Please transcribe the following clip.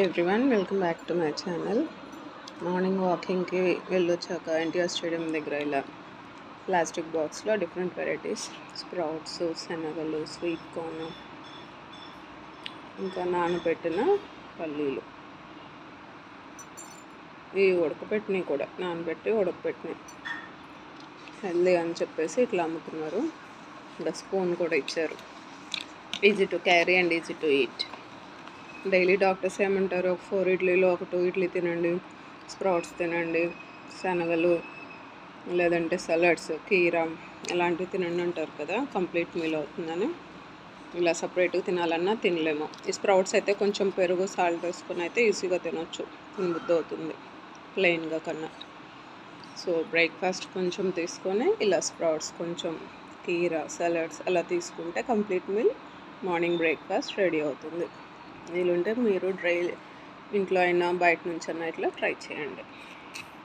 Everyone, welcome back to my channel. Morning వాకింగ్కి వెళ్ళొచ్చాక NTR stadium దగ్గర ఇలా ప్లాస్టిక్ బాక్స్లో డిఫరెంట్ వెరైటీస్ స్ప్రౌట్స్, శనగలు, స్వీట్ కార్న్, ఇంకా నానబెట్టిన పల్లీలు, ఇవి ఉడకపెట్టినవి కూడా నానబెట్టి ఉడకపెట్టినవి హెల్దీ అని చెప్పేసి ఇట్లా అమ్ముతున్నారు. ఇంకా స్పూన్ కూడా ఇచ్చారు. Easy to carry and easy to eat. Daily doctors ఏమంటారు, ఒక 4 ఇడ్లీలో ఒక 2 ఇడ్లీ తినండి, స్ప్రౌట్స్ తినండి, శనగలు లేదంటే సలాడ్స్, కీరా అలాంటివి తినండి అంటారు కదా, కంప్లీట్ మీల్ అవుతుందని. ఇలా సపరేట్గా తినాలన్నా తినలేము. ఈ స్ప్రౌట్స్ అయితే కొంచెం పెరుగు, సాల్ట్ వేసుకొని అయితే ఈజీగా తినొచ్చు, తినబుద్ధి అవుతుంది ప్లెయిన్గా కన్నా. సో బ్రేక్ఫాస్ట్ కొంచెం తీసుకొని ఇలా స్ప్రౌట్స్ కొంచెం, కీరా, సలాడ్స్ అలా తీసుకుంటే complete meal morning breakfast ready అవుతుంది. వీలుంటే మీరు ఇంట్లో అయినా బయట నుంచి అయినా ఇట్లా ట్రై చేయండి.